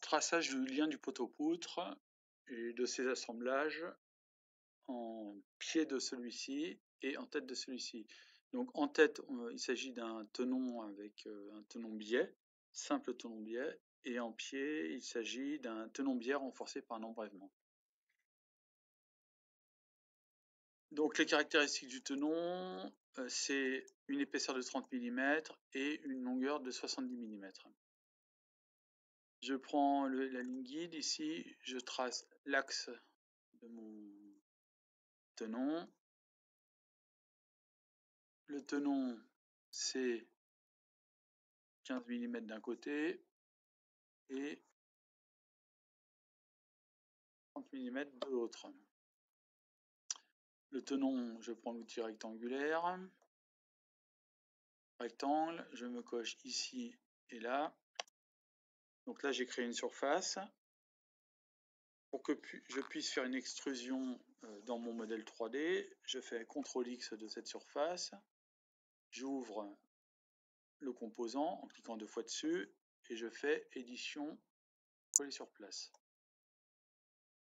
traçage du lien du poteau-poutre et de ses assemblages en pied de celui-ci et en tête de celui-ci. Donc en tête, il s'agit d'un tenon avec un tenon biais, simple tenon biais, et en pied, il s'agit d'un tenon biais renforcé par un embrèvement. Donc les caractéristiques du tenon, c'est une épaisseur de 30 mm et une longueur de 70 mm. Je prends la ligne guide ici, je trace l'axe de mon tenon. Le tenon, c'est 15 mm d'un côté et 30 mm de l'autre. Le tenon, je prends l'outil rectangulaire. Rectangle, je me coche ici et là. Donc là, j'ai créé une surface. Pour que je puisse faire une extrusion dans mon modèle 3D, je fais CTRL-X de cette surface. J'ouvre le composant en cliquant 2 fois dessus et je fais édition coller sur place.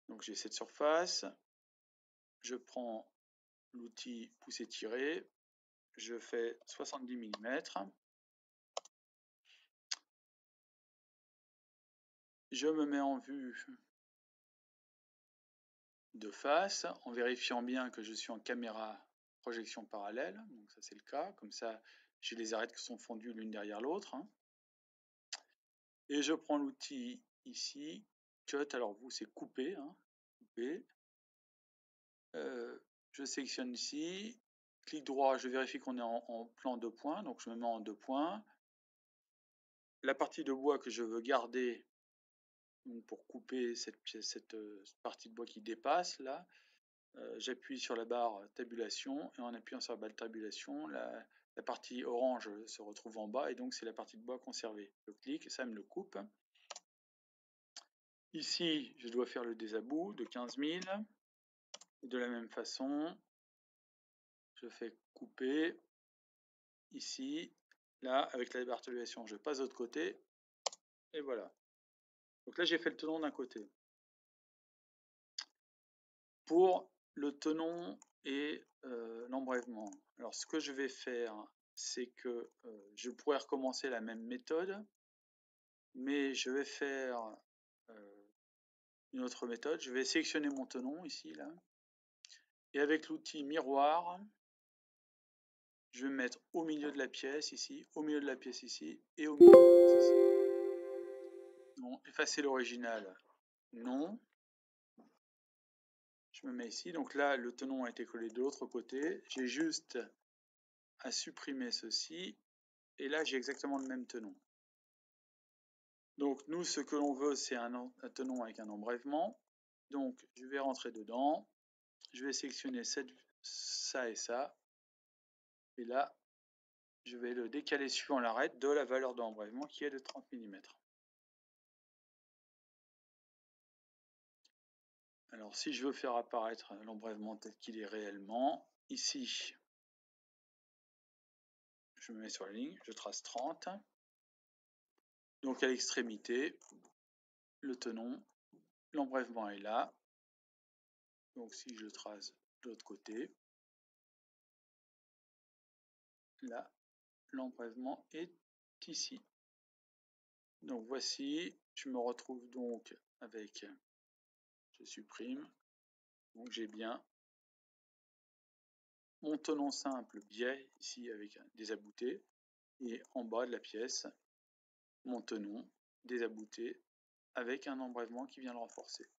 Donc j'ai cette surface, je prends l'outil pousser-tirer, je fais 70 mm, je me mets en vue de face en vérifiant bien que je suis en caméra projection parallèle, donc ça c'est le cas, comme ça j'ai les arêtes qui sont fondues l'une derrière l'autre. Et je prends l'outil ici, cut, alors vous c'est couper, couper. Je sélectionne ici, clic droit, je vérifie qu'on est en plan 2 points, donc je me mets en 2 points. La partie de bois que je veux garder, donc pour couper cette partie de bois qui dépasse là, j'appuie sur la barre tabulation et en appuyant sur la barre tabulation, la partie orange se retrouve en bas et donc c'est la partie de bois conservée. Je clique et ça me le coupe. Ici, je dois faire le désabout de 15 000. Et de la même façon, je fais couper ici, là, avec la barre tabulation, je passe de l'autre côté et voilà. Donc là, j'ai fait le tenon d'un côté. Pour le tenon et l'embrèvement, alors ce que je vais faire, c'est que je pourrais recommencer la même méthode, mais je vais faire une autre méthode. Je vais sélectionner mon tenon ici, là, et avec l'outil miroir, je vais me mettre au milieu de la pièce ici, au milieu de la pièce ici, et au milieu de la pièce ici. Non, effacer l'original, non. Je me mets ici, donc là le tenon a été collé de l'autre côté, j'ai juste à supprimer ceci, et là j'ai exactement le même tenon. Donc nous ce que l'on veut c'est un tenon avec un embrèvement, donc je vais rentrer dedans, je vais sélectionner ça et ça, et là je vais le décaler suivant l'arête de la valeur d'embrèvement qui est de 30 mm. Alors si je veux faire apparaître l'embrèvement tel qu'il est réellement, ici je me mets sur la ligne, je trace 30. Donc à l'extrémité, le tenon, l'embrèvement est là. Donc si je trace de l'autre côté, là, l'embrèvement est ici. Donc voici, je me retrouve donc avec, je supprime, donc j'ai bien mon tenon simple biais ici avec des aboutés, et en bas de la pièce, mon tenon désabouté avec un embrèvement qui vient le renforcer.